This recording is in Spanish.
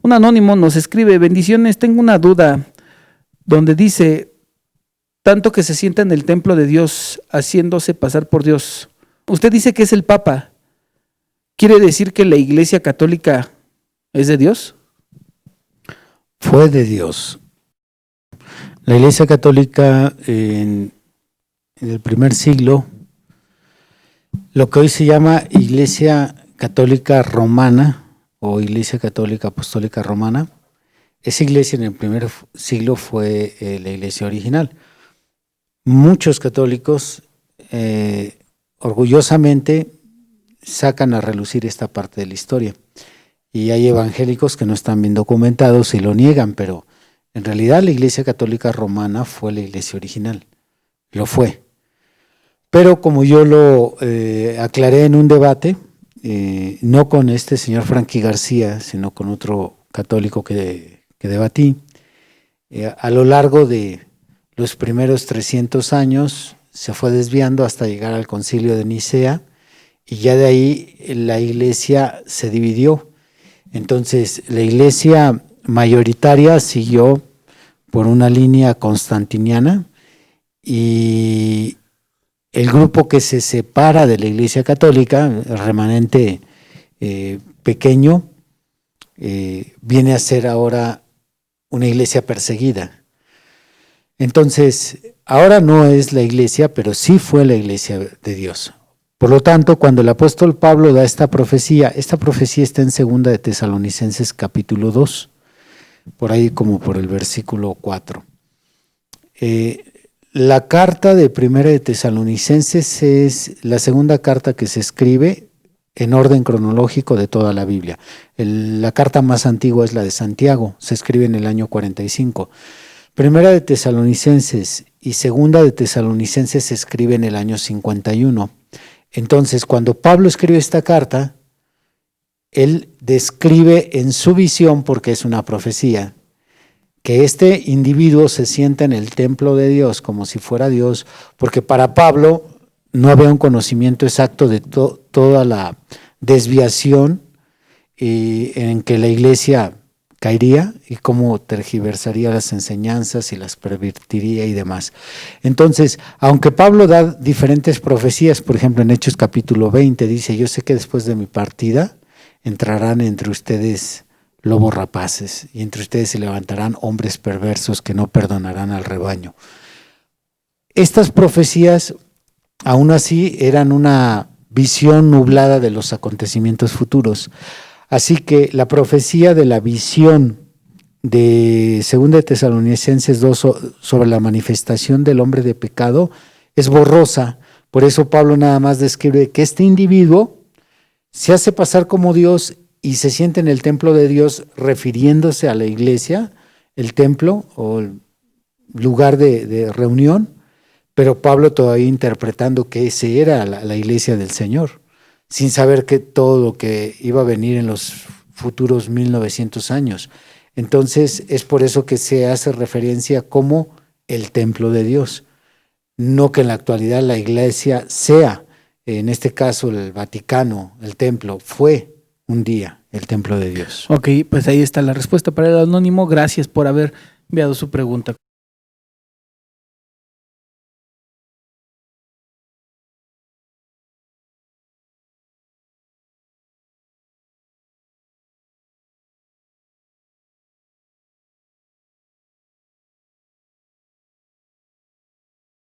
Un anónimo nos escribe: bendiciones, tengo una duda, donde dice, tanto que se sienta en el templo de Dios, haciéndose pasar por Dios. Usted dice que es el Papa. ¿Quiere decir que la Iglesia Católica es de Dios? Fue de Dios. La Iglesia Católica en el primer siglo, lo que hoy se llama Iglesia Católica Romana o Iglesia Católica Apostólica Romana, esa iglesia en el primer siglo fue la iglesia original. Muchos católicos orgullosamente sacan a relucir esta parte de la historia, y hay evangélicos que no están bien documentados y lo niegan, pero en realidad la Iglesia Católica Romana fue la iglesia original, lo fue. Pero como yo lo aclaré en un debate, no con este señor Frankie García, sino con otro católico que debatí, a lo largo de los primeros 300 años se fue desviando hasta llegar al Concilio de Nicea, y ya de ahí la iglesia se dividió. Entonces la iglesia mayoritaria siguió por una línea constantiniana, y el grupo que se separa de la Iglesia Católica, el remanente pequeño, viene a ser ahora una iglesia perseguida. Entonces, ahora no es la iglesia, pero sí fue la iglesia de Dios. Por lo tanto, cuando el apóstol Pablo da esta profecía está en 2 de Tesalonicenses capítulo 2, por ahí como por el versículo 4. La carta de Primera de Tesalonicenses es la segunda carta que se escribe en orden cronológico de toda la Biblia. La carta más antigua es la de Santiago, se escribe en el año 45. Primera de Tesalonicenses y Segunda de Tesalonicenses se escribe en el año 51. Entonces, cuando Pablo escribe esta carta, él describe en su visión, porque es una profecía, que este individuo se sienta en el templo de Dios como si fuera Dios, porque para Pablo no había un conocimiento exacto de toda la desviación en que la iglesia caería y cómo tergiversaría las enseñanzas y las pervertiría y demás. Entonces, aunque Pablo da diferentes profecías, por ejemplo en Hechos capítulo 20 dice: yo sé que después de mi partida entrarán entre ustedes lobos rapaces, y entre ustedes se levantarán hombres perversos que no perdonarán al rebaño. Estas profecías, aún así, eran una visión nublada de los acontecimientos futuros. Así que la profecía de la visión de 2 de Tesalonicenses 2 sobre la manifestación del hombre de pecado es borrosa. Por eso Pablo nada más describe que este individuo se hace pasar como Dios y se siente en el templo de Dios, refiriéndose a la iglesia, el templo o el lugar de reunión, pero Pablo todavía interpretando que ese era la iglesia del Señor, sin saber que todo lo que iba a venir en los futuros 1900 años. Entonces es por eso que se hace referencia como el templo de Dios, no que en la actualidad la iglesia sea, en este caso el Vaticano, el templo, fue un día el templo de Dios. Ok, pues ahí está la respuesta para el anónimo. Gracias por haber enviado su pregunta.